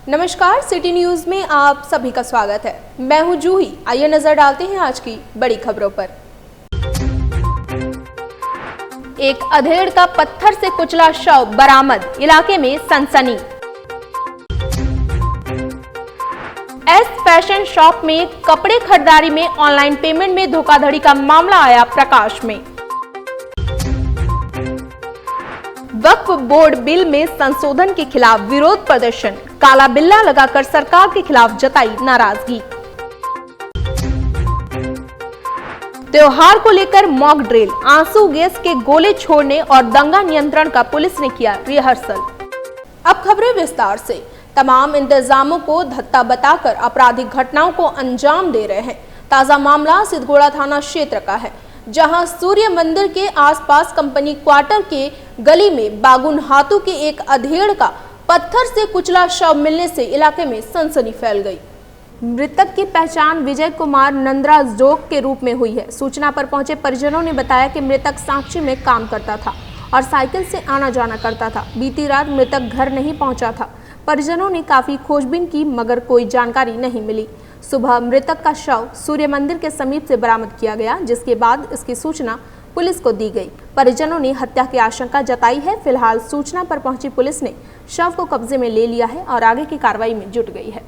नमस्कार, city news में आप सभी का स्वागत है। मैं हूं जूही। आइए नजर डालते हैं आज की बड़ी खबरों पर। एक अधेड़ का पत्थर से कुचला शव बरामद, इलाके में सनसनी। एस फैशन शॉप में कपड़े खरीदारी में ऑनलाइन पेमेंट में धोखाधड़ी का मामला आया प्रकाश में। वक्फ बोर्ड बिल में संशोधन के खिलाफ विरोध प्रदर्शन, काला बिल्ला लगाकर सरकार के खिलाफ जताई नाराजगी। त्योहार को लेकर मॉक ड्रिल, आंसू गैस के गोले छोड़ने और दंगा नियंत्रण का पुलिस ने किया रिहर्सल। अब खबरें विस्तार से। तमाम इंतजामों को धत्ता बताकर आपराधिक घटनाओं को अंजाम दे रहे हैं। ताजा मामला सिद्धगोड़ा थाना क्षेत्र का है, जहां सूर्य मंदिर के आसपास कंपनी क्वार्टर के गली में बागुन हाथों के एक अधेड़ का पत्थर से कुचला शव मिलने से इलाके में सनसनी फैल गई। मृतक की पहचान विजय कुमार नंद्रा जोग के रूप में हुई है। सूचना पर पहुंचे परिजनों ने बताया कि मृतक सांची में काम करता था और साइकिल से आना जाना करता था। बीती रात मृतक घर नहीं पहुंचा था। परिजनों ने काफी खोजबीन की मगर कोई जानकारी नहीं मिली। सुबह मृतक का शव सूर्य मंदिर के समीप से बरामद किया गया, जिसके बाद इसकी सूचना पुलिस को दी गई। परिजनों ने हत्या की आशंका जताई है। फिलहाल सूचना पर पहुंची पुलिस ने शव को कब्जे में ले लिया है और आगे की कार्रवाई में जुट गई है।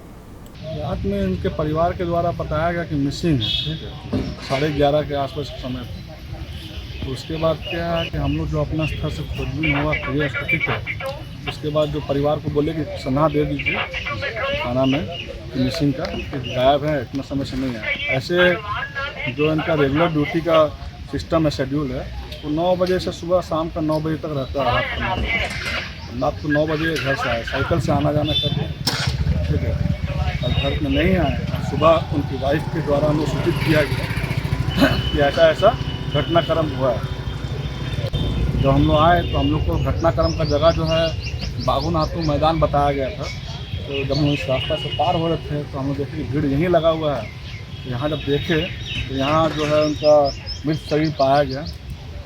रात में उनके परिवार के द्वारा बताया गया कि मिसिंग है, ठीक है, 11:30 के आसपास समय पर। तो उसके बाद क्या है कि हम लोग जो अपना स्तर से खोजबीन हुआ क्रिया, ठीक है, उसके बाद जो परिवार को बोले कि सलाह दे दीजिए थाना में कि मिसिंग का गायब है, इतना समय से नहीं है। ऐसे जो इनका रेगुलर ड्यूटी का सिस्टम है, शेड्यूल है, वो 9 बजे से सुबह शाम का 9 बजे तक रहता है। रात को 9 बजे घर से आए, साइकिल से आना जाना करते, ठीक है, और घर में नहीं आए। सुबह उनकी वाइफ के द्वारा हमें सूचित किया गया कि ऐसा ऐसा घटनाक्रम हुआ है। जब हम लोग आए तो हम लोग को घटनाक्रम का जगह जो है बागुन हाथों मैदान बताया गया था। तो जब हम इस रास्ता से पार हो रहे थे तो हम लोग देखे कि भीड़ यहीं लगा हुआ है। तो यहाँ जब देखे तो यहाँ जो है उनका मृत शरीर पाया गया,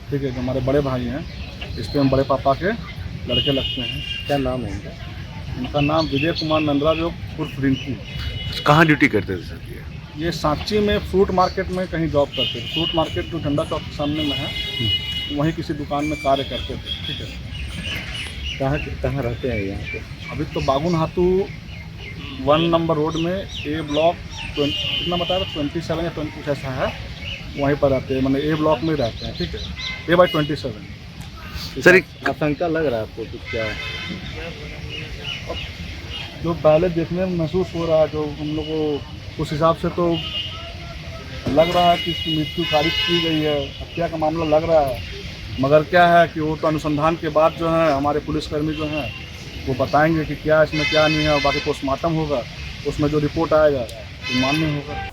ठीक है, जो हमारे बड़े भाई हैं, इस पर हम बड़े पापा के लड़के लगते हैं। क्या नाम है उनका? उनका नाम विजय कुमार नंद्रा जो उर्फ रिंकू। कहाँ ड्यूटी करते थे सर ये सांची में फ्रूट मार्केट में कहीं जॉब करते थे। फ्रूट मार्केट जो झंडा चौक के सामने में है, वहीं किसी दुकान में कार्य करते थे, ठीक है। कहाँ रहते हैं यहाँ पे? अभी तो बागुन हाथू 1 नंबर रोड में ए ब्लॉक कितना बताया, 27 या 20 कुछ ऐसा है, वहीं पर रहते हैं। मतलब ए ब्लॉक में रहते हैं, ठीक है, A/27। सर एक आशंका लग रहा है आपको कि क्या जो पहले देखने में महसूस हो रहा है, जो हम लोग को उस हिसाब से तो लग रहा है कि इसकी मृत्यु कारित की गई है, हत्या का मामला लग रहा है। मगर क्या है कि वो तो अनुसंधान के बाद जो है हमारे पुलिसकर्मी जो हैं वो बताएंगे कि क्या इसमें क्या नहीं है, और बाकी पोस्टमार्टम होगा, उसमें जो रिपोर्ट आएगा वो मान्य होगा।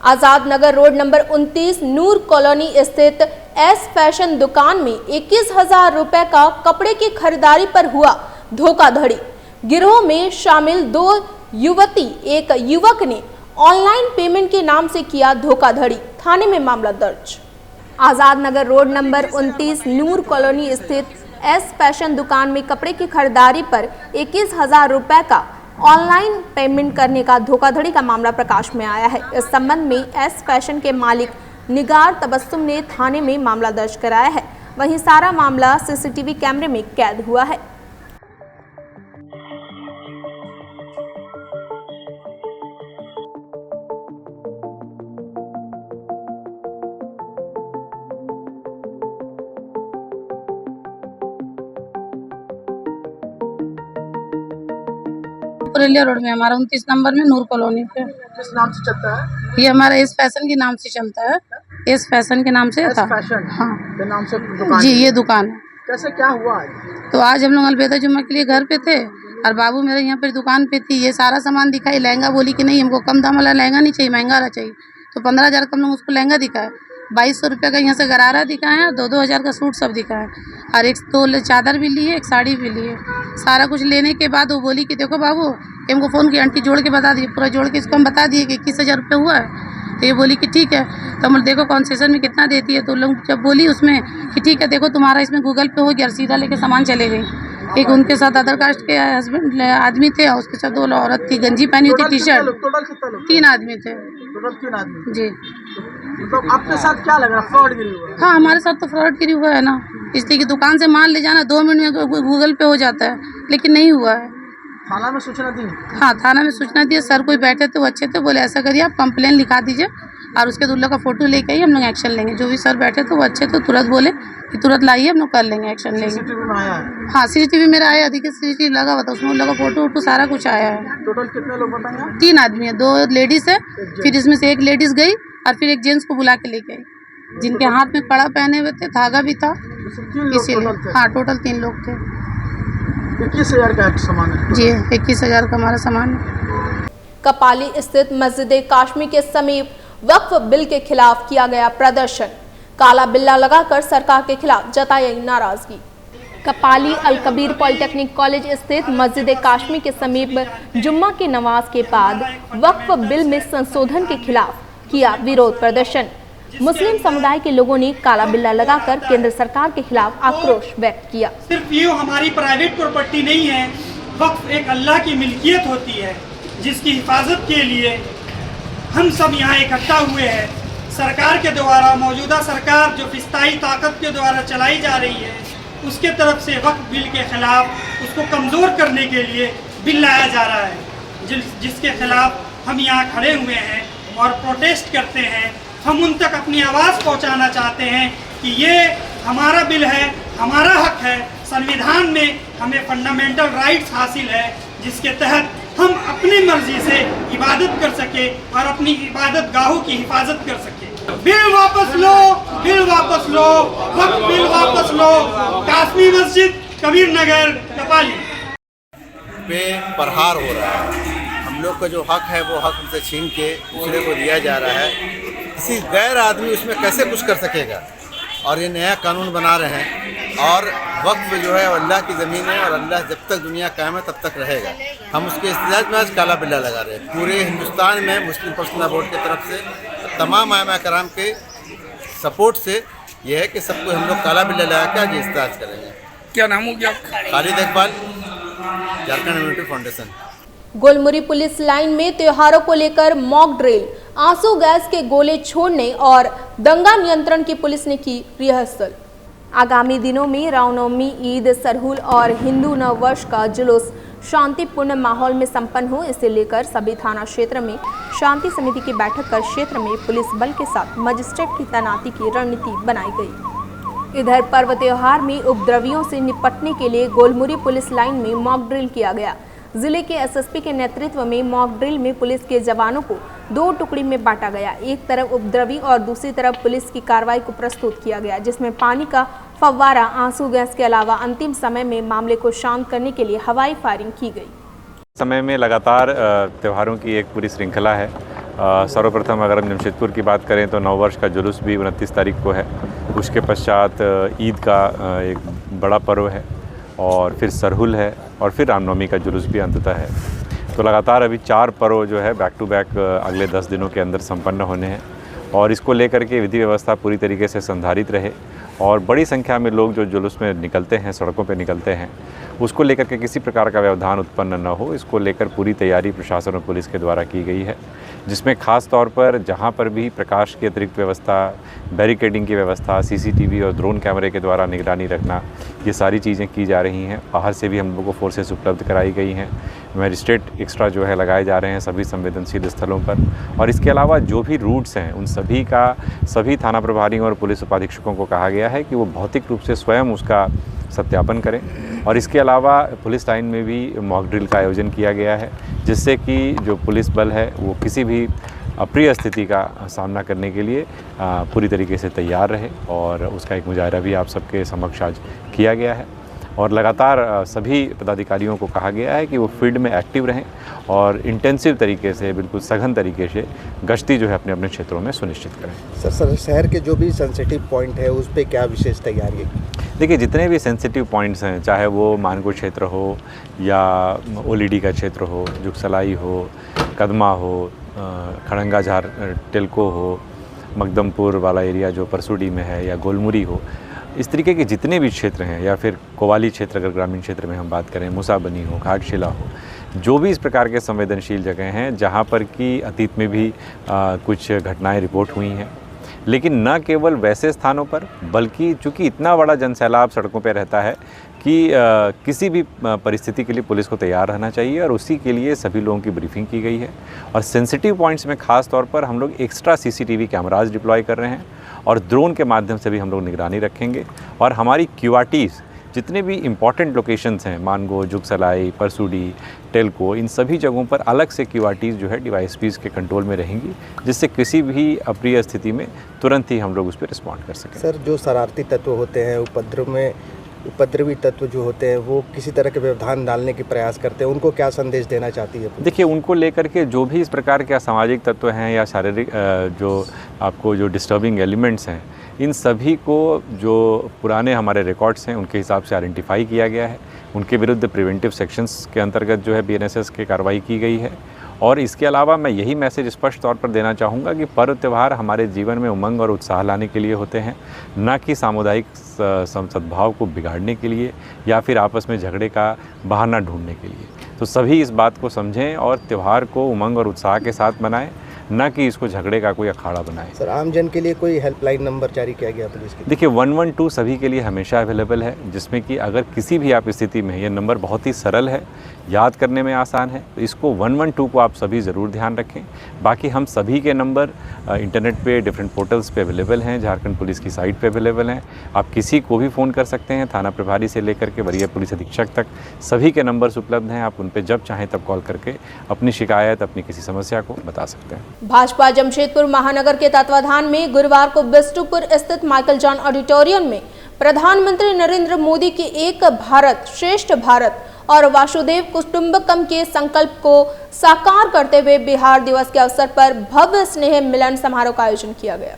आजाद नगर रोड नंबर 29 नूर कॉलोनी स्थित एस फैशन दुकान में 21,000 रुपए का कपड़े की खरीदारी पर हुआ धोखाधड़ी। गिरोह में शामिल 2 युवती एक युवक ने ऑनलाइन पेमेंट के नाम से किया धोखाधड़ी। थाने में मामला दर्ज। आजाद नगर रोड नंबर 29 नूर कॉलोनी स्थित एस फैशन दुकान में कपड़े की खरीदारी पर 21,000 रुपए का ऑनलाइन पेमेंट करने का धोखाधड़ी का मामला प्रकाश में आया है। इस संबंध में एस फैशन के मालिक निगार तबस्सुम ने थाने में मामला दर्ज कराया है। वहीं सारा मामला सीसीटीवी कैमरे में कैद हुआ है। पुरलिया रोड में हमारा 29 नंबर में नूर कॉलोनी पे। किस नाम से चलता है? ये हमारा इस फैशन के नाम से चलता है। इस फैशन के नाम से था। फैशन हाँ के नाम से दुकान जी, ये दुकान है। कैसे क्या हुआ आज? तो आज हम लोग अलविदा जुम्मा के लिए घर पे थे और बाबू मेरे यहाँ पर दुकान पे थी। ये सारा सामान दिखाई, लहंगा बोली कि नहीं हमको कम दाम वाला लहंगा नहीं चाहिए, महंगा वाला चाहिए। तो 15,000 का हम लोग उसको लहंगा दिखाए, 2200 रुपये का यहाँ से गरारा दिखाए हैं, 2-2 हज़ार का सूट सब दिखाए, और एक 2 चादर भी ली है, एक साड़ी भी ली है। सारा कुछ लेने के बाद वो बोली कि देखो बाबू, हमको फ़ोन की आंटी जोड़ के बता दिए, पूरा जोड़ के इसको हम बता दिए कि 21,000 रुपये हुआ है। तो ये बोली कि ठीक है। तो हम देखो कॉन्सेशन में कितना देती है। तो लोग जब बोली उसमें कि ठीक है देखो तुम्हारा इसमें गूगल पे हो गया, सीधा लेके सामान चले गई। एक उनके साथ अदर कास्ट के हस्बैंड आदमी थे और उसके साथ 2 औरत थी, गंजी पहनी हुई थी, टी शर्ट। टोटल कितना लोग? 3 आदमी थे। टोटल 3 आदमी। जी मतलब आपके साथ क्या लग रहा है, फ्रॉड गिरी हुआ है? हाँ, हमारे साथ तो फ्रॉड गिरी हुआ है ना, इसलिए कि दुकान से माल ले जाना 2 मिनट में गूगल पे हो जाता है, लेकिन नहीं हुआ है। थाना में सूचना दी? हाँ, थाना में सूचना दी। सर कोई बैठे थे, वो अच्छे थे, बोले ऐसा करिए आप कंप्लेन लिखा दीजिए और उसके दूल्हा का फोटो लेके आइए, हम लोग एक्शन लेंगे। जो भी सर बैठे थे वो अच्छे थे, तुरंत बोले कि तुरंत लाइए, हम लोग कर लेंगे, एक्शन लेंगे। सीसीटीवी में आया है? हाँ, सीसीटीवी मेरा आया, देखिए सीसीटीवी लगा हुआ था, उसमें उन लोगों का फोटो वोटो सारा कुछ आया है। टोटल कितने लोग बताएंगे आप? 3 आदमी है, 2 लेडीज है, फिर इसमें से एक लेडीज गई और फिर एक जेंट्स को बुला के लेके आई, जिनके हाथ में कड़ा पहने हुए थे, धागा भी था, 3 लोग इसीलिए। टोटल थे? हाँ, टोटल 3 लोग थे। 21,000 का सामान है? जी, 21,000 का हमारा सामान है। कपाली स्थित मस्जिद काश्मी के समीप वक्फ बिल के खिलाफ किया गया प्रदर्शन। काला बिल्ला लगाकर सरकार के खिलाफ जताई नाराजगी। कपाली अल कबीर पॉलिटेक्निक कॉलेज स्थित मस्जिद काश्मी के समीप जुम्मा की नमाज के बाद वक्फ बिल में संशोधन के खिलाफ किया विरोध प्रदर्शन। मुस्लिम समुदाय के लोगों ने काला बिल्ला लगाकर केंद्र सरकार के खिलाफ आक्रोश व्यक्त किया। सिर्फ ये हमारी प्राइवेट प्रॉपर्टी नहीं है, वक्फ एक अल्लाह की मिल्कियत होती है जिसकी हिफाजत के लिए हम सब यहाँ इकट्ठा हुए हैं। सरकार के द्वारा, मौजूदा सरकार जो फिस्ताई ताकत के द्वारा चलाई जा रही है, उसके तरफ से वक्फ बिल के खिलाफ उसको कमज़ोर करने के लिए बिल लाया जा रहा है, जिसके खिलाफ हम यहाँ खड़े हुए हैं और प्रोटेस्ट करते हैं। हम उन तक अपनी आवाज़ पहुँचाना चाहते हैं कि ये हमारा बिल है, हमारा हक है। संविधान में हमें फंडामेंटल राइट्स हासिल है, जिसके तहत हम अपनी मर्जी से इबादत कर सके और अपनी इबादत गाहों की हिफाजत कर सके। बिल वापस लो, बिल वापस लो, वक्फ बिल वापस लो। काश्मी मस्जिद, कबीर नगर, कपाली पे प्रहार हो रहा है। हम लोग का जो हक है वो हक हमसे छीन के दूसरे को दिया जा रहा है। किसी गैर आदमी उसमें कैसे कुछ कर सकेगा? और ये नया कानून बना रहे हैं और वक्फ जो है अल्लाह की ज़मीन है और अल्लाह जब तक दुनिया कायम है तब तक रहेगा। हम उसके इस्तेजाज में आज काला बिल्ला लगा रहे हैं। पूरे हिंदुस्तान में मुस्लिम पर्सनल बोर्ड की तरफ से तमाम आइमा कराम के सपोर्ट से ये है कि सबको हम लोग काला बिल्ला लगा के आज इस्तेजाज करेंगे। क्या नाम हो गया आपका? Khalid Iqbal, Jharkhand immunity foundation. Golmuri police line में त्योहारों को लेकर मॉक ड्रिल, आंसू गैस के गोले छोड़ने और दंगा नियंत्रण की पुलिस ने की रिहर्सल। आगामी दिनों में रामनवमी, ईद, सरहुल और हिंदू नव वर्ष का जुलूस शांतिपूर्ण माहौल में संपन्न हो, इसे लेकर सभी थाना क्षेत्र में शांति समिति की बैठक कर क्षेत्र में पुलिस बल के साथ मजिस्ट्रेट की तैनाती की रणनीति बनाई गई। इधर पर्व त्योहार में उपद्रवियों से निपटने के लिए गोलमुरी पुलिस लाइन में मॉक ड्रिल किया गया। जिले के एसएसपी के नेतृत्व में मॉक ड्रिल में पुलिस के जवानों को 2 टुकड़ी में बांटा गया। एक तरफ उपद्रवी और दूसरी तरफ पुलिस की कार्रवाई को प्रस्तुत किया गया, जिसमें पानी का फव्वारा, आंसू गैस के अलावा अंतिम समय में मामले को शांत करने के लिए हवाई फायरिंग की गई। समय में लगातार त्योहारों की एक पूरी श्रृंखला है। सर्वप्रथम अगर हम जमशेदपुर की बात करें तो नववर्ष का जुलूस भी 29 तारीख को है। उसके पश्चात ईद का एक बड़ा पर्व है और फिर सरहुल है और फिर रामनवमी का जुलूस भी अंततः है। तो लगातार अभी 4 पर्व जो है बैक टू बैक अगले 10 दिनों के अंदर संपन्न होने हैं और इसको लेकर के विधि व्यवस्था पूरी तरीके से संधारित रहे और बड़ी संख्या में लोग जो जुलूस में निकलते हैं, सड़कों पे निकलते हैं, उसको लेकर के किसी प्रकार का व्यवधान उत्पन्न न हो, इसको लेकर पूरी तैयारी प्रशासन और पुलिस के द्वारा की गई है, जिसमें खास तौर पर जहां पर भी प्रकाश की अतिरिक्त व्यवस्था, बैरिकेडिंग की व्यवस्था, सीसीटीवी और ड्रोन कैमरे के द्वारा निगरानी रखना, ये सारी चीज़ें की जा रही हैं। बाहर से भी हम लोगों को फोर्सेस उपलब्ध कराई गई हैं। मैजिस्ट्रेट एक्स्ट्रा जो है लगाए जा रहे हैं सभी संवेदनशील स्थलों पर और इसके अलावा जो भी रूट्स हैं उन सभी का सभी थाना प्रभारियों और पुलिस उपाधीक्षकों को कहा गया है कि वो भौतिक रूप से स्वयं उसका सत्यापन करें। और इसके अलावा पुलिस लाइन में भी मॉक ड्रिल का आयोजन किया गया है, जिससे कि जो पुलिस बल है वो किसी भी अप्रिय स्थिति का सामना करने के लिए पूरी तरीके से तैयार रहे और उसका एक मुजाहरा भी आप सबके समक्ष आज किया गया है। और लगातार सभी पदाधिकारियों को कहा गया है कि वो फील्ड में एक्टिव रहें और इंटेंसिव तरीके से, बिल्कुल सघन तरीके से गश्ती जो है अपने अपने क्षेत्रों में सुनिश्चित करें। सर, शहर के जो भी सेंसिटिव पॉइंट है उस पर क्या विशेष तैयारी है? देखिए, जितने भी सेंसिटिव पॉइंट्स हैं, चाहे वो मानकोट क्षेत्र हो या ओलीडी का क्षेत्र हो, जुगसलाई हो, कदमा हो, खड़ंगा झार टेल्को हो, मकदमपुर वाला एरिया जो परसुडी में है या गोलमुरी हो, इस तरीके के जितने भी क्षेत्र हैं, या फिर कोवाली क्षेत्र अगर ग्रामीण क्षेत्र में हम बात करें, मुसाबनी हो, घाटशिला हो, जो भी इस प्रकार के संवेदनशील जगह हैं जहाँ पर कि अतीत में भी कुछ घटनाएं रिपोर्ट हुई हैं, लेकिन न केवल वैसे स्थानों पर, बल्कि चूँकि इतना बड़ा जनसैलाब सड़कों पर रहता है कि किसी भी परिस्थिति के लिए पुलिस को तैयार रहना चाहिए, और उसी के लिए सभी लोगों की ब्रीफिंग की गई है। और सेंसिटिव पॉइंट्स में ख़ास तौर पर हम लोग एक्स्ट्रा CCTV कैमराज डिप्लॉय कर रहे हैं, और ड्रोन के माध्यम से भी हम लोग निगरानी रखेंगे। और हमारी QRTs जितने भी इम्पॉर्टेंट लोकेशंस हैं, मानगो, जुगसलाई, परसूडी, टेलको, इन सभी जगहों पर अलग से QRTs जो है DYSPs के कंट्रोल में रहेंगी, जिससे किसी भी अप्रिय स्थिति में तुरंत ही हम लोग उस पर रिस्पॉन्ड कर सकें। सर, जो शरारती तत्व होते हैं, उपद्रवी तत्व जो होते हैं, वो किसी तरह के व्यवधान डालने की प्रयास करते हैं, उनको क्या संदेश देना चाहती है? देखिए, उनको लेकर के जो भी इस प्रकार के असामाजिक तत्व हैं या शारीरिक जो डिस्टर्बिंग एलिमेंट्स हैं, इन सभी को जो पुराने हमारे रिकॉर्ड्स हैं उनके हिसाब से आइडेंटिफाई किया गया है। उनके विरुद्ध प्रिवेंटिव सेक्शंस के अंतर्गत जो है BNSS की कार्रवाई की गई है। और इसके अलावा मैं यही मैसेज स्पष्ट तौर पर देना चाहूँगा कि पर्व त्यौहार हमारे जीवन में उमंग और उत्साह लाने के लिए होते हैं, न कि सामुदायिक सद्भाव को बिगाड़ने के लिए या फिर आपस में झगड़े का बहाना ढूंढने के लिए। तो सभी इस बात को समझें और त्यौहार को उमंग और उत्साह के साथ मनाएं, न कि इसको झगड़े का कोई अखाड़ा बनाएं। सर, आम जन के लिए कोई हेल्पलाइन नंबर जारी किया गया पुलिस की? देखिए, 112 सभी के लिए हमेशा अवेलेबल है, जिसमें कि अगर किसी भी आप स्थिति में, ये नंबर बहुत ही सरल है, याद करने में आसान है, तो इसको 112 को आप सभी ज़रूर ध्यान रखें। बाकी हम सभी के नंबर इंटरनेट पे डिफरेंट पोर्टल्स पे अवेलेबल हैं, झारखंड पुलिस की साइट पे अवेलेबल हैं। आप किसी को भी फ़ोन कर सकते हैं, थाना प्रभारी से लेकर के वरीय पुलिस अधीक्षक तक सभी के नंबर्स उपलब्ध हैं। आप उन पे जब चाहें तब कॉल करके अपनी शिकायत, अपनी किसी समस्या को बता सकते हैं। भाजपा जमशेदपुर महानगर के तत्वाधान में गुरुवार को बिष्टुपुर स्थित माइकल जॉन ऑडिटोरियम में प्रधानमंत्री नरेंद्र मोदी के एक भारत श्रेष्ठ भारत और वासुदेव कुटुंबकम के संकल्प को साकार करते हुए बिहार दिवस के अवसर पर भव्य स्नेह मिलन समारोह का आयोजन किया गया।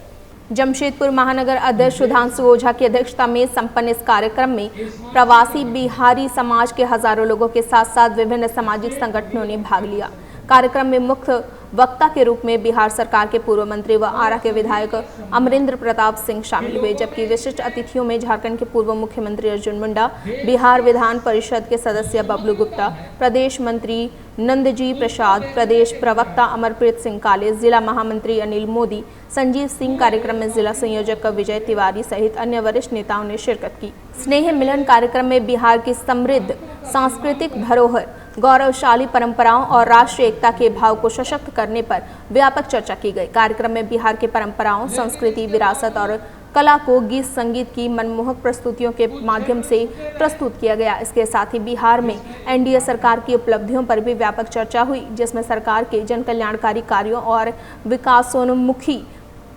जमशेदपुर महानगर अध्यक्ष सुधांशु ओझा की अध्यक्षता में संपन्न इस कार्यक्रम में प्रवासी बिहारी समाज के हजारों लोगों के साथ साथ विभिन्न सामाजिक संगठनों ने भाग लिया। कार्यक्रम में मुख्य वक्ता के रूप में बिहार सरकार के पूर्व मंत्री व आरा के विधायक अमरेंद्र प्रताप सिंह शामिल हुए, जबकि विशिष्ट अतिथियों में झारखंड के पूर्व मुख्यमंत्री अर्जुन मुंडा, बिहार विधान परिषद के सदस्य बबलू गुप्ता, प्रदेश मंत्री नंदजी प्रसाद, प्रदेश प्रवक्ता अमरप्रीत सिंह काले, जिला महामंत्री अनिल मोदी, संजीव सिंह, कार्यक्रम में जिला संयोजक विजय तिवारी सहित अन्य वरिष्ठ नेताओं ने शिरकत की। स्नेह मिलन कार्यक्रम में बिहार की समृद्ध सांस्कृतिक धरोहर, गौरवशाली परंपराओं और राष्ट्रीय एकता के भाव को सशक्त करने पर व्यापक चर्चा की गई। कार्यक्रम में बिहार के परंपराओं, संस्कृति, विरासत और कला को गीत संगीत की मनमोहक प्रस्तुतियों के माध्यम से प्रस्तुत किया गया। इसके साथ ही बिहार में एनडीए सरकार की उपलब्धियों पर भी व्यापक चर्चा हुई, जिसमें सरकार के जन कल्याणकारी कार्यों और विकासोन्मुखी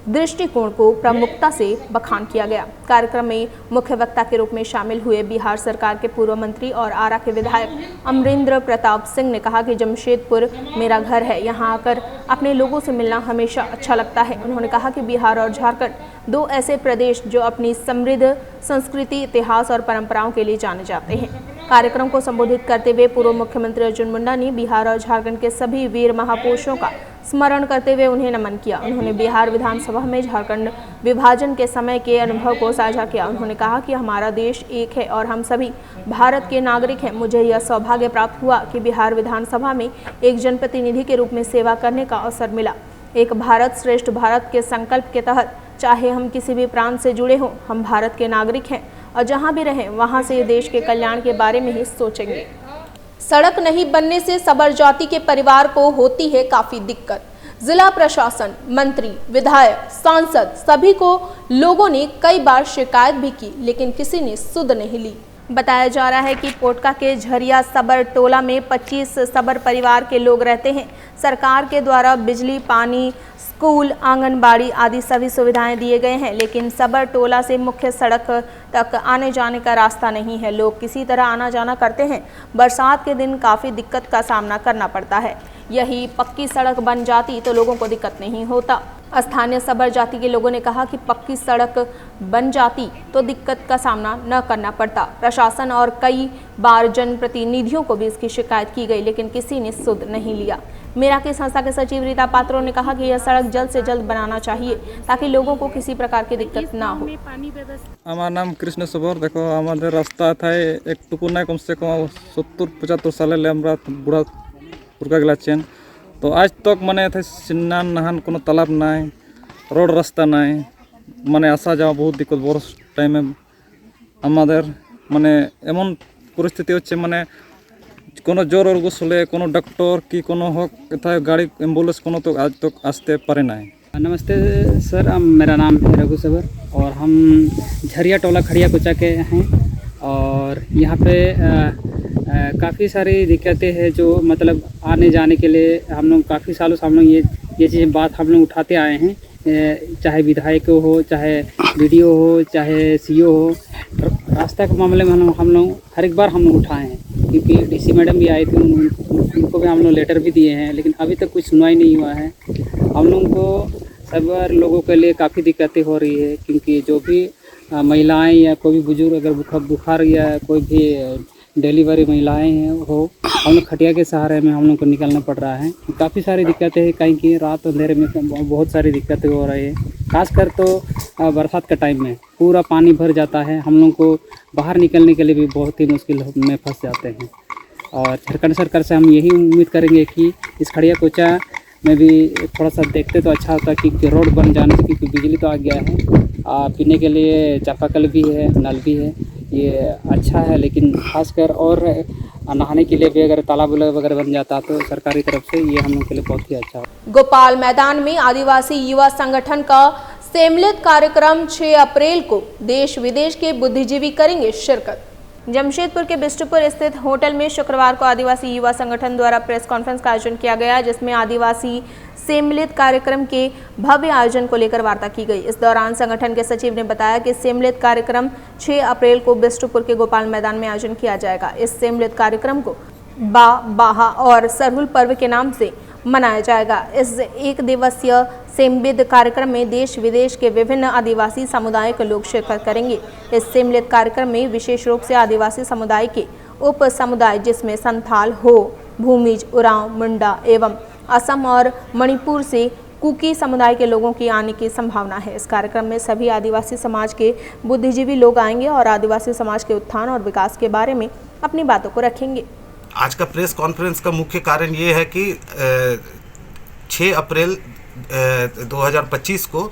दृष्टिकोण को प्रमुखता से बखान किया गया। कार्यक्रम में मुख्य वक्ता के रूप में शामिल हुए बिहार सरकार के पूर्व मंत्री और आरा के विधायक अमरेंद्र प्रताप सिंह ने कहा कि जमशेदपुर मेरा घर है, यहाँ आकर अपने लोगों से मिलना हमेशा अच्छा लगता है। उन्होंने कहा कि बिहार और झारखंड दो ऐसे प्रदेश जो अपनी समृद्ध संस्कृति, इतिहास और परंपराओं के लिए जाने जाते हैं। कार्यक्रम को संबोधित करते हुए पूर्व मुख्यमंत्री अर्जुन मुंडा ने बिहार और झारखंड के सभी वीर महापुरुषों का स्मरण करते हुए उन्हें नमन किया। उन्होंने बिहार विधानसभा में झारखंड विभाजन के समय के अनुभव को साझा किया। उन्होंने कहा कि हमारा देश एक है और हम सभी भारत के नागरिक हैं। मुझे यह सौभाग्य प्राप्त हुआ कि बिहार विधानसभा में एक जनप्रतिनिधि के रूप में सेवा करने का अवसर मिला। एक भारत श्रेष्ठ भारत के संकल्प के तहत चाहे हम किसी भी प्रांत से जुड़े हों, हम भारत के नागरिक हैं और जहाँ भी रहें वहाँ से देश के कल्याण के बारे में ही सोचेंगे। सड़क नहीं बनने से सबर जाति के परिवार को होती है काफी दिक्कत। जिला प्रशासन, मंत्री, विधायक, सांसद सभी को लोगों ने कई बार शिकायत भी की, लेकिन किसी ने सुध नहीं ली। बताया जा रहा है कि पोटका के झरिया सबर टोला में 25 सबर परिवार के लोग रहते हैं। सरकार के द्वारा बिजली, पानी, स्कूल, आंगनबाड़ी आदि सभी सुविधाएं दिए गए हैं, लेकिन सबर टोला से मुख्य सड़क तक आने जाने का रास्ता नहीं है। लोग किसी तरह आना जाना करते हैं। बरसात के दिन काफ़ी दिक्कत का सामना करना पड़ता है। यही पक्की सड़क बन जाती तो लोगों को दिक्कत नहीं होता। स्थानीय सबर जाति के लोगों ने कहा कि पक्की सड़क बन जाती तो दिक्कत का सामना न करना पड़ता। प्रशासन और कई बार जनप्रतिनिधियों को भी इसकी शिकायत की गई, लेकिन किसी ने सुध नहीं लिया। मेरा की संस्था के सचिव रीता पात्रो ने कहा कि यह सड़क जल्द से जल्द बनाना चाहिए ताकि लोगों को किसी प्रकार की दिक्कत ना हो। हमारा नाम कृष्ण सुबर। देखो हमारे रास्ता था एक टुकुर ना कम से कम 70-75 साल बुढ़ा पुरका गलाचेन तो आज तक माने थे स्नान नहान कोनो तालाब नाय, रोड रास्ता नाय, माने आसा जाओ बहुत दिक्कत बरस टाइम हमारे माने एमन परिस्थिति होच्छे माने कोनो जोर और गुसले कोनो डॉक्टर की कोनो हो था गाड़ी एम्बुलेंस कोनो तो आज तक आसते पारे नाय। नमस्ते सर, मेरा नाम है रघु सबर और हम झरिया टोला खड़िया कोचा के हैं और यहाँ पे काफ़ी सारी दिक्कतें हैं जो मतलब आने जाने के लिए हम लोग काफ़ी सालों से हम लोग ये चीज़ बात हम लोग उठाते आए हैं, चाहे विधायक हो, चाहे वीडियो हो, चाहे सीओ हो। रास्ता के मामले में हम लोग हर एक बार हम लोग उठाए हैं क्योंकि डीसी मैडम भी आई थी, उनको भी हम लोग लेटर भी दिए हैं, लेकिन अभी तक कुछ सुनवाई नहीं हुआ है। हम लोगों को सब लोगों के लिए काफ़ी दिक्कतें हो रही है क्योंकि जो भी महिलाएं या कोई भी बुजुर्ग अगर बुखार या कोई भी डिलीवरी महिलाएं हैं हो, हम लोग खटिया के सहारे में हम लोग को निकलना पड़ रहा है। काफ़ी सारी दिक्कतें हैं कहीं की रात अंधेरे में बहुत सारी दिक्कतें हो रही है, खासकर तो बरसात का टाइम में पूरा पानी भर जाता है। हम लोग को बाहर निकलने के लिए भी बहुत ही मुश्किल में फंस जाते हैं और झारखंड सरकार से हम यही उम्मीद करेंगे कि इस खड़िया कोचा में भी थोड़ा सा देखते तो अच्छा होता क्योंकि रोड बन जाने से, क्योंकि बिजली तो आ गया है, पीने के लिए चापाकल भी है, नल भी है, ये अच्छा है, लेकिन खासकर और नहाने के लिए भी अगर तालाब वगैरह बन जाता तो सरकारी तरफ से ये हम लोग के लिए बहुत ही अच्छा है। गोपाल मैदान में आदिवासी युवा संगठन का सम्मिलित कार्यक्रम 6 अप्रैल को देश विदेश के बुद्धिजीवी करेंगे शिरकत। जमशेदपुर के बिष्टुपुर स्थित होटल में शुक्रवार को आदिवासी युवा संगठन द्वारा प्रेस कॉन्फ्रेंस का आयोजन किया गया, जिसमें आदिवासी सम्मिलित कार्यक्रम के भव्य आयोजन को लेकर वार्ता की गई। इस दौरान संगठन के सचिव ने बताया कि सम्मिलित कार्यक्रम 6 अप्रैल को बिष्टुपुर के गोपाल मैदान में आयोजन किया जाएगा। इस सम्मिलित कार्यक्रम को बाहा और सरहुल पर्व के नाम से मनाया जाएगा। इस एक दिवसीय सम्मिलित कार्यक्रम में देश विदेश के विभिन्न आदिवासी समुदाय के लोग शिरकत करेंगे। इस सम्मिलित कार्यक्रम में विशेष रूप से आदिवासी समुदाय के उप समुदाय जिसमें संथाल, हो, भूमिज, उरांव, मुंडा एवं असम और मणिपुर से कुकी समुदाय के लोगों की आने की संभावना है। इस कार्यक्रम में सभी आदिवासी समाज के बुद्धिजीवी लोग आएंगे और आदिवासी समाज के उत्थान और विकास के बारे में अपनी बातों को रखेंगे। आज का प्रेस कॉन्फ्रेंस का मुख्य कारण ये है कि 6 अप्रैल 2025 को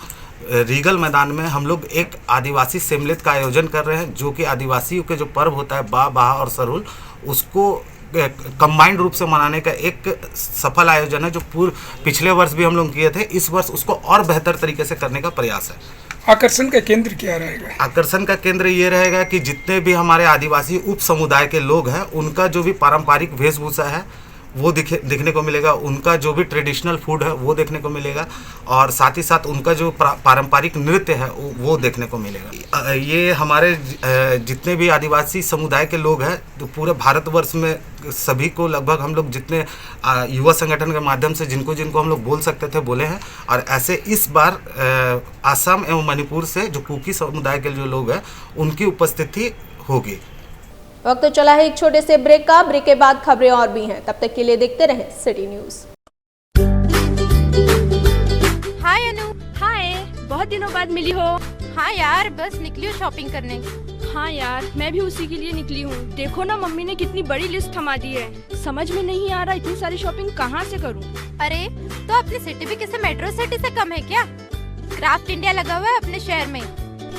रीगल मैदान में हम लोग एक आदिवासी सम्मिलित का आयोजन कर रहे हैं, जो कि आदिवासियों के जो पर्व होता है बाहा और सरहुल, उसको कंबाइंड रूप से मनाने का एक सफल आयोजन है, जो पिछले वर्ष भी हम लोग किए थे। इस वर्ष उसको और बेहतर तरीके से करने का प्रयास है। आकर्षण का केंद्र क्या रहेगा? आकर्षण का केंद्र ये रहेगा कि जितने भी हमारे आदिवासी उप समुदाय के लोग हैं, उनका जो भी पारंपरिक वेशभूषा है वो दिखने को मिलेगा, उनका जो भी ट्रेडिशनल फूड है वो देखने को मिलेगा और साथ ही साथ उनका जो पारंपरिक नृत्य है वो देखने को मिलेगा। ये हमारे जितने भी आदिवासी समुदाय के लोग हैं, तो पूरे भारतवर्ष में सभी को लगभग हम लोग जितने युवा संगठन के माध्यम से जिनको हम लोग बोल सकते थे बोले हैं। और ऐसे इस बार असम एवं मणिपुर से जो कुकी समुदाय के जो लोग हैं उनकी उपस्थिति होगी। वक्त तो चला है एक छोटे से ब्रेक का। ब्रेक के बाद खबरें और भी हैं, तब तक के लिए देखते रहें सिटी न्यूज। हाय अनु। हाय, बहुत दिनों बाद मिली हो। हाँ यार, बस निकली हूँ शॉपिंग करने। हाँ यार, मैं भी उसी के लिए निकली हूँ। देखो ना, मम्मी ने कितनी बड़ी लिस्ट थमा दी है। समझ में नहीं आ रहा इतनी सारी शॉपिंग कहाँ से करूँ। अरे तो अपनी सिटी भी किसी मेट्रो सिटी से कम है क्या? क्राफ्ट इंडिया लगा हुआ है अपने शहर में,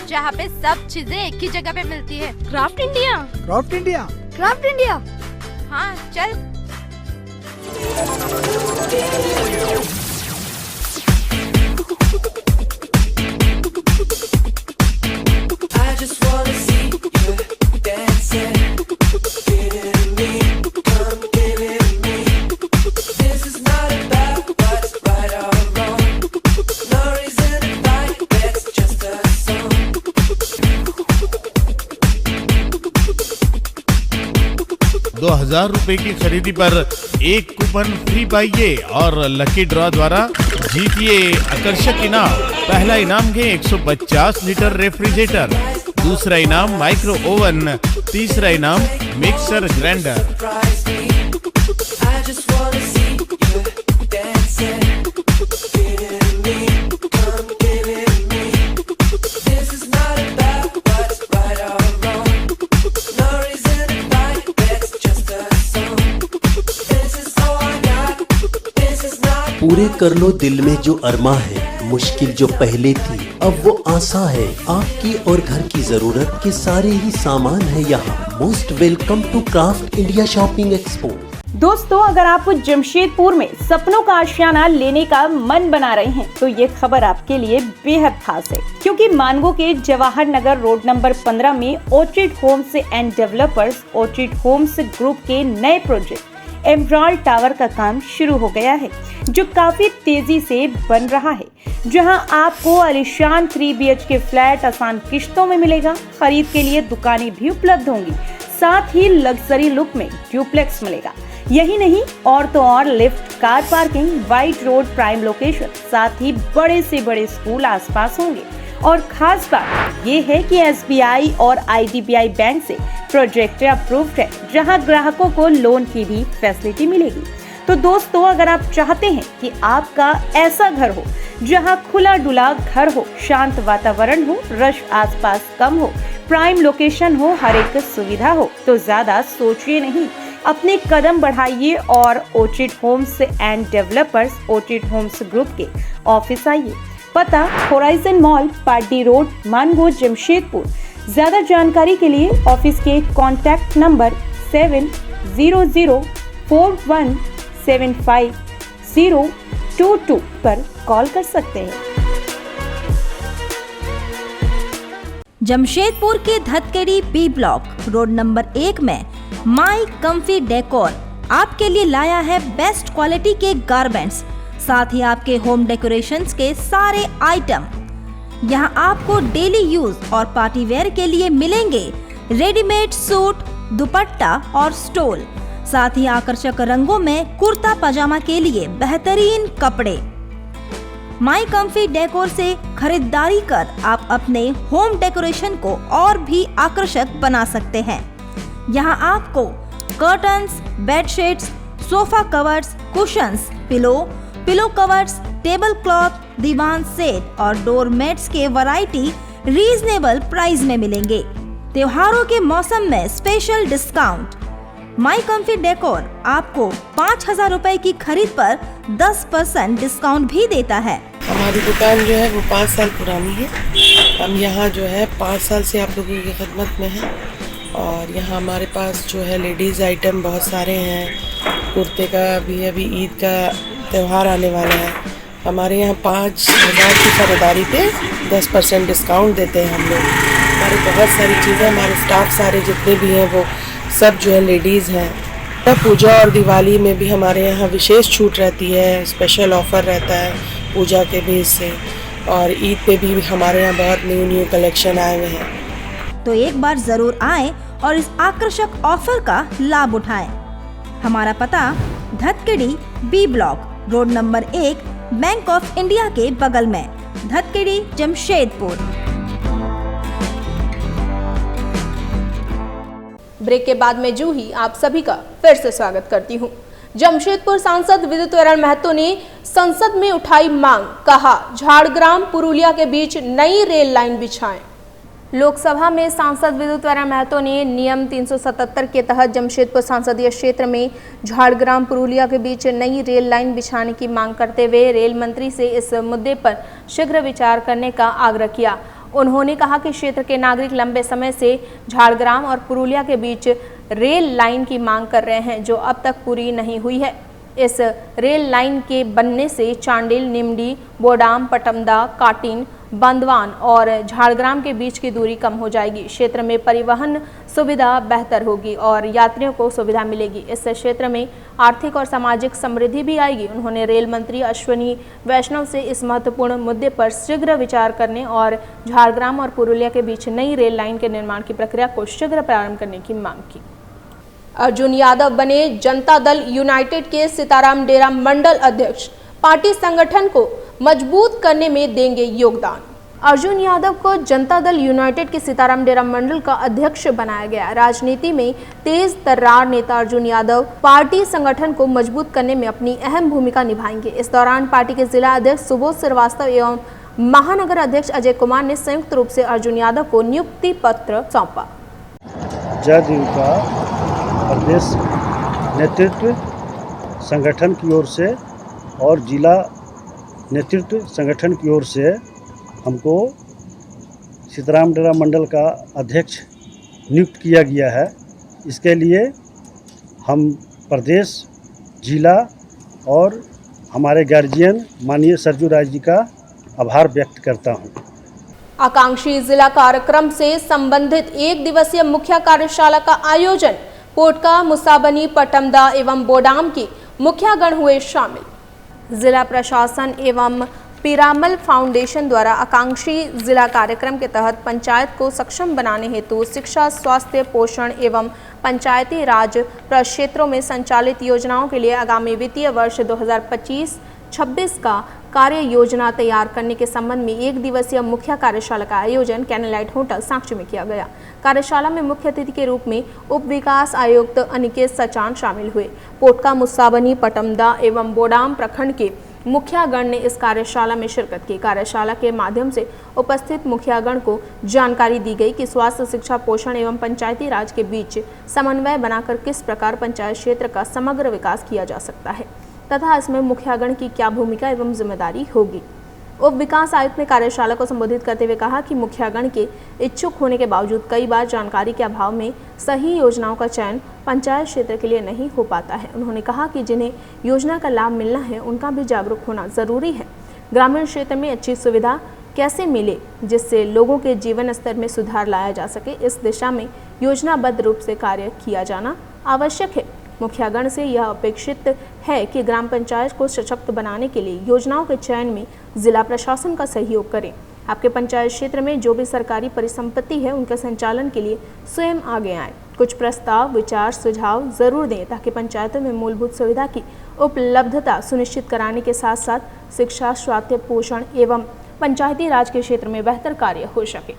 जहाँ पे सब चीजें एक ही जगह पे मिलती है। Craft India? Craft India? Craft India, हाँ चल। 1000 रुपए की खरीदी पर एक कूपन फ्री पाइए और लकी ड्रॉ द्वारा जीतिए आकर्षक इनाम। पहला इनाम है 150 लीटर रेफ्रिजरेटर, दूसरा इनाम माइक्रो ओवन, तीसरा इनाम मिक्सर ग्राइंडर। पूरे कर लो दिल में जो अरमा है, मुश्किल जो पहले थी अब वो आसान है। आपकी और घर की जरूरत के सारे ही सामान है यहाँ। Most welcome to Craft India Shopping Expo. दोस्तों, अगर आप जमशेदपुर में सपनों का आशियाना लेने का मन बना रहे हैं तो ये खबर आपके लिए बेहद खास है, क्योंकि मानगो के जवाहर नगर रोड नंबर 15 में Orchid Homes and Developers Orchid Homes Group के नए प्रोजेक्ट एमराल्ड टावर का काम शुरू हो गया है, जो काफी तेजी से बन रहा है। जहां आपको आलीशान 3 BHK फ्लैट आसान किश्तों में मिलेगा। खरीद के लिए दुकानें भी उपलब्ध होंगी, साथ ही लग्जरी लुक में ड्यूप्लेक्स मिलेगा। यही नहीं, और तो और lift, car parking, white road prime location, साथ ही बड़े से बड़े स्कूल आसपास होंगे। और खास बात ये है कि SBI और IDBI बैंक से प्रोजेक्ट अप्रूव्ड है, जहां ग्राहकों को लोन की भी फैसिलिटी मिलेगी। तो दोस्तों, अगर आप चाहते हैं कि आपका ऐसा घर हो जहां खुला डुला घर हो, शांत वातावरण हो, रश आसपास कम हो, प्राइम लोकेशन हो, हर एक सुविधा हो, तो ज्यादा सोचिए नहीं, अपने कदम बढ़ाइए और Orchid Homes and Developers Orchid Homes Group के ऑफिस आइए। पता Horizon Mall, party road, Mango, Jamshedpur. ज्यादा जानकारी के लिए ऑफिस के कॉन्टैक्ट नंबर 7004175022 पर कॉल कर सकते हैं। जमशेदपुर के धतकेड़ी B ब्लॉक रोड नंबर 1 में माई कंफी डेकोर आपके लिए लाया है बेस्ट क्वालिटी के गारमेंट्स, साथ ही आपके होम डेकोरेशंस के सारे आइटम। यहाँ आपको डेली यूज और पार्टी वेयर के लिए मिलेंगे रेडीमेड सूट, दुपट्टा और स्टोल, साथ ही आकर्षक रंगों में कुर्ता पजामा के लिए बेहतरीन कपड़े। माई कंफी डेकोर से खरीदारी कर आप अपने होम डेकोरेशन को और भी आकर्षक बना सकते हैं। यहाँ आपको curtains, bedsheets, sofa covers, cushions, pillow covers, table cloth, diwan set और डोर मैट्स के वैरायटी रीजनेबल प्राइस में मिलेंगे। त्योहारों के मौसम में special discount. My Comfy Decor आपको 5000 रुपए की खरीद पर 10% डिस्काउंट भी देता है। हमारी दुकान जो है वो 5 साल पुरानी है। हम यहाँ जो है 5 साल से आप लोगों की खिदमत में हैं और यहाँ हमारे पास जो है लेडीज़ आइटम बहुत सारे हैं। कुर्ते का भी अभी ईद का त्यौहार आने वाला है, हमारे यहाँ 5000 की खरीदारी पे 10% डिस्काउंट देते हैं हम लोग। हमारे बहुत सारी चीज़ें, हमारे स्टाफ सारे जितने भी हैं वो सब जो है लेडीज़ हैं। पूजा और दिवाली में भी हमारे यहाँ विशेष छूट रहती है, स्पेशल ऑफ़र रहता है पूजा के बेस से, और ईद पे भी हमारे यहाँ बहुत न्यू कलेक्शन आए हुए हैं। तो एक बार जरूर आएं और इस आकर्षक ऑफर का लाभ उठाएं। हमारा पता धतकेड़ी B block road number 1 bank of India के बगल में, धतकेड़ी, जमशेदपुर। ब्रेक के बाद में जूही आप सभी का फिर से स्वागत करती हूं। जमशेदपुर सांसद विद्युतवरण महतो ने संसद में उठाई मांग, कहा झाड़ग्राम पुरुलिया के बीच नई रेल लाइन बिछाएं। लोकसभा में सांसद विद्युतवरण महतो ने नियम 377 के तहत जमशेदपुर संसदीय क्षेत्र में झाड़ग्राम पुरुलिया के बीच नई रेल लाइन बिछाने की मांग करते हुए रेल मंत्री से इस मुद्दे पर शीघ्र विचार करने का आग्रह किया। उन्होंने कहा कि क्षेत्र के नागरिक लंबे समय से झाड़ग्राम और पुरुलिया के बीच रेल लाइन की मांग कर रहे हैं, जो अब तक पूरी नहीं हुई है। इस रेल लाइन के बनने से चांडिल, निमडी, बोडाम, पटमदा, काटिन, बंदवान और झाड़ग्राम के बीच की दूरी कम हो जाएगी। क्षेत्र में परिवहन सुविधा बेहतर होगी और यात्रियों को सुविधा मिलेगी। इससे क्षेत्र में आर्थिक और सामाजिक समृद्धि भी आएगी। उन्होंने रेल मंत्री अश्विनी वैष्णव से इस महत्वपूर्ण मुद्दे पर शीघ्र विचार करने और झाड़ग्राम और पुरुलिया के बीच नई रेल लाइन के निर्माण की प्रक्रिया को शीघ्र प्रारंभ करने की मांग की। अर्जुन यादव बने जनता दल यूनाइटेड के सीताराम डेरा मंडल अध्यक्ष। पार्टी संगठन को मजबूत करने में देंगे योगदान। अर्जुन यादव को जनता दल यूनाइटेड के सीताराम डेरा मंडल का अध्यक्ष बनाया गया। राजनीति में तेज तर्रार नेता अर्जुन यादव पार्टी संगठन को मजबूत करने में अपनी अहम भूमिका निभाएंगे। इस दौरान पार्टी के जिला अध्यक्ष सुबोध श्रीवास्तव एवं महानगर अध्यक्ष अजय कुमार ने संयुक्त रूप से अर्जुन यादव को नियुक्ति पत्र सौंपा। जदयू का प्रदेश नेतृत्व संगठन की ओर से और जिला नेतृत्व संगठन की ओर से हमको सीताराम डेरा मंडल का अध्यक्ष नियुक्त किया गया है। इसके लिए हम प्रदेश, जिला और हमारे गार्जियन माननीय सरजू राय जी का आभार व्यक्त करता हूँ। आकांक्षी जिला कार्यक्रम से संबंधित एक दिवसीय मुख्य कार्यशाला का आयोजन। पोटका, मुसाबनी, पटमदा एवं बोडाम की मुखियागण हुए शामिल। जिला प्रशासन एवं पिरामल फाउंडेशन द्वारा आकांक्षी जिला कार्यक्रम के तहत पंचायत को सक्षम बनाने हेतु शिक्षा, स्वास्थ्य, पोषण एवं पंचायती राज प्रक्षेत्रों में संचालित योजनाओं के लिए आगामी वित्तीय वर्ष 2025-26 का कार्य योजना तैयार करने के संबंध में एक दिवसीय मुख्य कार्यशाला का आयोजन कैंडललाइट होटल साक्षी में किया गया। कार्यशाला में मुख्य अतिथि के रूप में उप विकास आयुक्त अनिकेत सचान शामिल हुए। पोटका, मुसाबनी, पटमदा एवं बोडाम प्रखंड के मुखियागण ने इस कार्यशाला में शिरकत की। कार्यशाला के माध्यम से उपस्थित मुखियागण को जानकारी दी गई कि स्वास्थ्य, शिक्षा, पोषण एवं पंचायती राज के बीच समन्वय बनाकर किस प्रकार पंचायत क्षेत्र का समग्र विकास किया जा सकता है तथा इसमें मुखियागण की क्या भूमिका एवं जिम्मेदारी होगी। उप विकास आयुक्त ने कार्यशाला को संबोधित करते हुए कहा कि मुखियागण के इच्छुक होने के बावजूद कई बार जानकारी के अभाव में सही योजनाओं का चयन पंचायत क्षेत्र के लिए नहीं हो पाता है। उन्होंने कहा कि जिन्हें योजना का लाभ मिलना है उनका भी जागरूक होना जरूरी है। ग्रामीण क्षेत्र में अच्छी सुविधा कैसे मिले जिससे लोगों के जीवन स्तर में सुधार लाया जा सके, इस दिशा में योजनाबद्ध रूप से कार्य किया जाना आवश्यक है। मुखियागण से यह अपेक्षित है कि ग्राम पंचायत को सशक्त बनाने के लिए योजनाओं के चयन में जिला प्रशासन का सहयोग करें। आपके पंचायत क्षेत्र में जो भी सरकारी परिसंपत्ति है उनके संचालन के लिए स्वयं आगे आएं। कुछ प्रस्ताव, विचार, सुझाव जरूर दें ताकि पंचायतों में मूलभूत सुविधा की उपलब्धता सुनिश्चित कराने के साथ साथ शिक्षा, स्वास्थ्य, पोषण एवं पंचायती राज के क्षेत्र में बेहतर कार्य हो सके।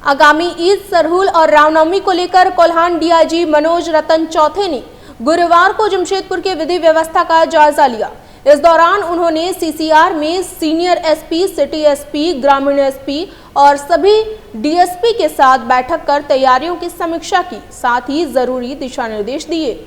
आगामी ईद, सरहुल और रामनवमी को लेकर कोल्हान डीआईजी मनोज रतन चौथे ने गुरुवार को जमशेदपुर के विधि व्यवस्था का जायजा लिया। इस दौरान उन्होंने सीसीआर में सीनियर एसपी, सिटी एसपी, ग्रामीण एसपी और सभी डीएसपी के साथ बैठक कर तैयारियों की समीक्षा की, साथ ही जरूरी दिशा निर्देश दिए।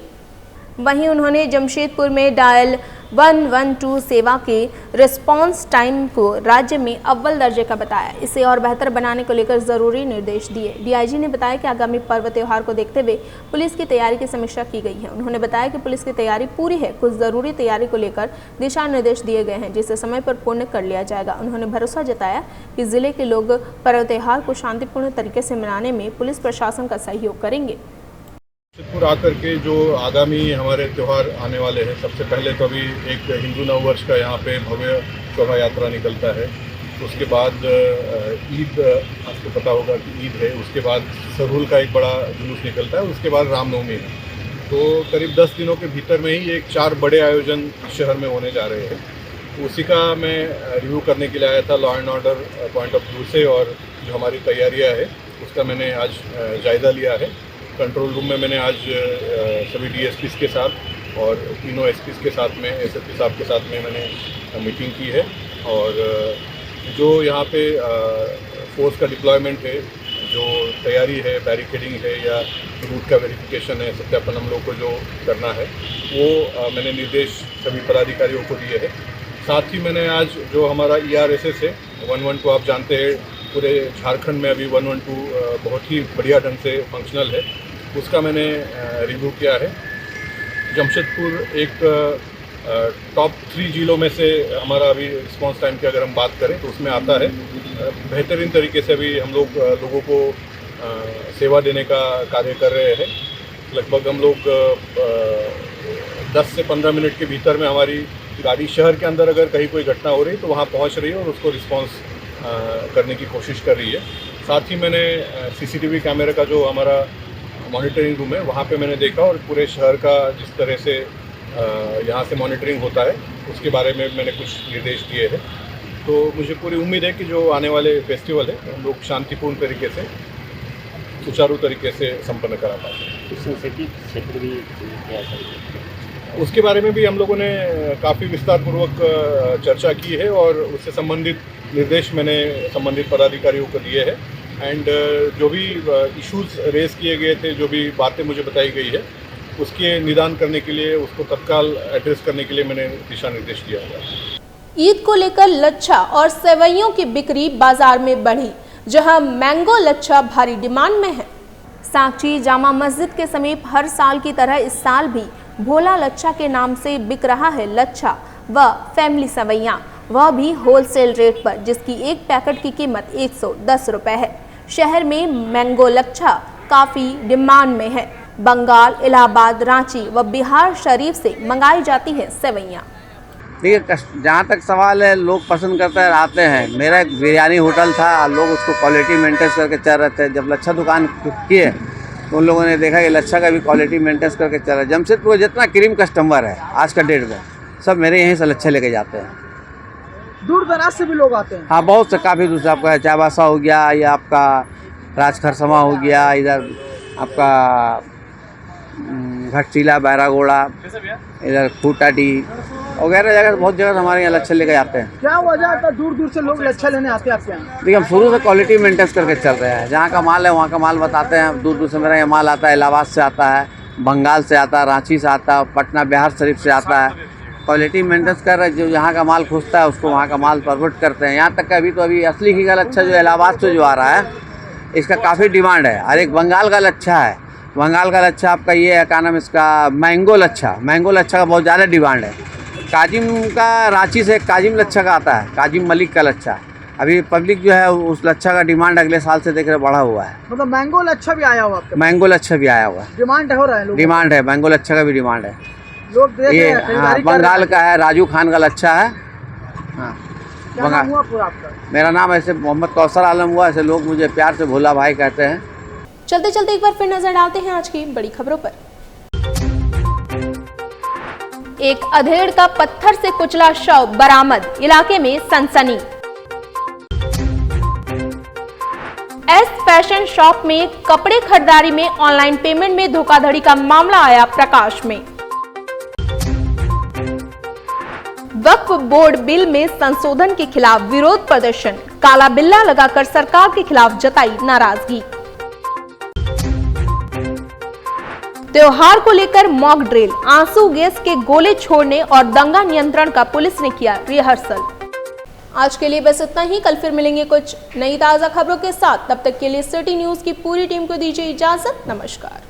वहीं उन्होंने जमशेदपुर में डायल 112 सेवा के रिस्पांस टाइम को राज्य में अव्वल दर्जे का बताया। इसे और बेहतर बनाने को लेकर जरूरी निर्देश दिए। डीआईजी ने बताया कि आगामी पर्व त्योहार को देखते हुए पुलिस की तैयारी की समीक्षा की गई है। उन्होंने बताया कि पुलिस की तैयारी पूरी है, कुछ जरूरी तैयारी को लेकर दिशा निर्देश दिए गए हैं जिसे समय पर पूर्ण कर लिया जाएगा। उन्होंने भरोसा जताया कि जिले के लोग पर्व त्योहार को शांतिपूर्ण तरीके से मनाने में पुलिस प्रशासन का सहयोग करेंगे। जमशेदपुर आकर के जो आगामी हमारे त्यौहार आने वाले हैं, सबसे पहले तो अभी एक हिंदू नववर्ष का यहाँ पे भव्य शोभा यात्रा निकलता है। उसके बाद ईद, आपको पता होगा कि ईद है। उसके बाद सरहुल का एक बड़ा जुलूस निकलता है। उसके बाद रामनवमी है। तो करीब 10 दिनों के भीतर में ही एक 4 बड़े आयोजन शहर में होने जा रहे हैं। उसी का मैं रिव्यू करने के लिए आया था law and order point of view से, और जो हमारी तैयारियाँ है उसका मैंने आज जायज़ा लिया है। कंट्रोल रूम में मैंने आज सभी डीएसपीज़ के साथ और तीनों एसपीज़ के साथ में, एसएसपी साहब के साथ में मैंने मीटिंग की है। और जो यहाँ पे फोर्स का डिप्लॉयमेंट है, जो तैयारी है, बैरिकेडिंग है या रूट का वेरिफिकेशन है, सत्यापन हम लोग को जो करना है वो मैंने निर्देश सभी पदाधिकारियों को दिए हैं। साथ ही मैंने आज जो हमारा ERSS है 112, आप जानते हैं पूरे झारखंड में अभी 112 बहुत ही बढ़िया ढंग से फंक्शनल है, उसका मैंने रिव्यू किया है। जमशेदपुर एक टॉप 3 जिलों में से हमारा अभी रिस्पांस टाइम की अगर हम बात करें तो उसमें आता है। बेहतरीन तरीके से अभी हम लोग लोगों को सेवा देने का कार्य कर रहे हैं। लगभग हम लोग 10 से 15 मिनट के भीतर में हमारी गाड़ी शहर के अंदर अगर कहीं कोई घटना हो रही तो वहाँ पहुँच रही है और उसको रिस्पॉन्स करने की कोशिश कर रही है। साथ ही मैंने CCTV कैमरे का जो हमारा मॉनिटरिंग रूम है, वहाँ पे मैंने देखा और पूरे शहर का जिस तरह से यहाँ से मॉनिटरिंग होता है उसके बारे में मैंने कुछ निर्देश दिए हैं। तो मुझे पूरी उम्मीद है कि जो आने वाले फेस्टिवल है हम लोग शांतिपूर्ण तरीके से, सुचारू तरीके से संपन्न करा पाते हैं। उसके बारे में भी हम लोगों ने काफ़ी विस्तारपूर्वक चर्चा की है और उससे संबंधित निर्देश मैंने संबंधित पदाधिकारियों को दिए हैं। एंड जो भी इश्यूज रेज किए गए थे, जो भी बातें मुझे बताई गई है, उसके निदान करने के लिए, उसको तत्काल एड्रेस करने के लिए मैंने दिशा निर्देश दिया हुआ है। ईद को लेकर लच्छा और सेवइयों की बिक्री बाजार में बढ़ी, जहां मैंगो लच्छा भारी डिमांड में है। सांची जामा मस्जिद के समीप हर साल की तरह इस साल भी भोला लच्छा के नाम से बिक रहा है लच्छा व फैमिली सेवइयां, वह भी होलसेल रेट पर, जिसकी एक पैकेट की कीमत 110 रुपये है। शहर में मैंगो लच्छा काफ़ी डिमांड में है। बंगाल, इलाहाबाद, रांची व बिहार शरीफ से मंगाई जाती है सेवइयाँ। देखिए, जहाँ तक सवाल है, लोग पसंद करते हैं, आते हैं। मेरा एक बिरयानी होटल था, लोग उसको क्वालिटी मेंटेन करके चल रहे थे। जब लच्छा दुकान किए तो उन लोगों ने देखा कि लच्छा का भी क्वालिटी मेंटेन करके चल रहा है। जमशेदपुर जितना क्रीम कस्टमर है आज का डेट में, सब मेरे यहीं से लच्छा लेके जाते हैं। दूर दराज से भी लोग आते हैं? हाँ, बहुत से, काफ़ी दूर से। आपका चाबासा हो गया, या आपका राजखरसमा हो गया, इधर आपका घाटशिला, बैरागोड़ा, इधर खूटाडी वगैरह जगह, बहुत जगह हमारे यहाँ लच्छा लेके जाते हैं। क्या वजह है दूर दूर से लोग लच्छा लेने आते हैं आपके यहाँ? देखिए, हम शुरू से क्वालिटी मेंटेन करके चल रहे हैं। जहाँ का माल है वहाँ का माल बताते हैं। दूर दूर से मेरा यहाँ माल आता है, इलाहाबाद से आता है, बंगाल से आता है, रांची से आता है, पटना बिहार शरीफ से आता है। क्वालिटी मेंटेन कर रहे हैं, जो यहाँ का माल खुजता है उसको वहाँ का माल फॉरवर्ड करते हैं। यहाँ तक का अभी असली ही का लच्छा जो इलाहाबाद से जो आ रहा है, इसका काफ़ी डिमांड है। और एक बंगाल का लच्छा है, बंगाल का लच्छा आपका ये है, क्या नाम इसका, मैंगो लच्छा। मैंगो लच्छा का बहुत ज़्यादा डिमांड है। काजिम का रांची से काजिम लच्छा का आता है, काजिम मलिक का लच्छा। अभी पब्लिक जो है उस लच्छा का डिमांड अगले साल से देख रहे बढ़ा हुआ है। मतलब मैंगो लच्छा भी आया हुआ आपके? मैंगो लच्छा भी आया हुआ है, डिमांड हो रहा है, डिमांड है, मैंगो लच्छा का भी डिमांड है। लोग देख रहे हैं, खरीदारी कर बंगाल का है, राजू खान का लच्छा है। हाँ, क्या नाम हुआ पूरा आपका? मेरा नाम ऐसे मोहम्मद कौसर आलम हुआ, ऐसे लोग मुझे प्यार से भोला भाई कहते हैं। चलते चलते एक बार फिर नजर डालते हैं आज की बड़ी खबरों पर। एक अधेड़ का पत्थर से कुचला शव बरामद, इलाके में सनसनी। एस फैशन शॉप में कपड़े खरीदारी में ऑनलाइन पेमेंट में धोखाधड़ी का मामला आया प्रकाश में। वक्फ बोर्ड बिल में संशोधन के खिलाफ विरोध प्रदर्शन, काला बिल्ला लगाकर सरकार के खिलाफ जताई नाराजगी। त्योहार को लेकर मॉक ड्रिल, आंसू गैस के गोले छोड़ने और दंगा नियंत्रण का पुलिस ने किया रिहर्सल। आज के लिए बस इतना ही। कल फिर मिलेंगे कुछ नई ताजा खबरों के साथ। तब तक के लिए सिटी न्यूज की पूरी टीम को दीजिए इजाजत। नमस्कार।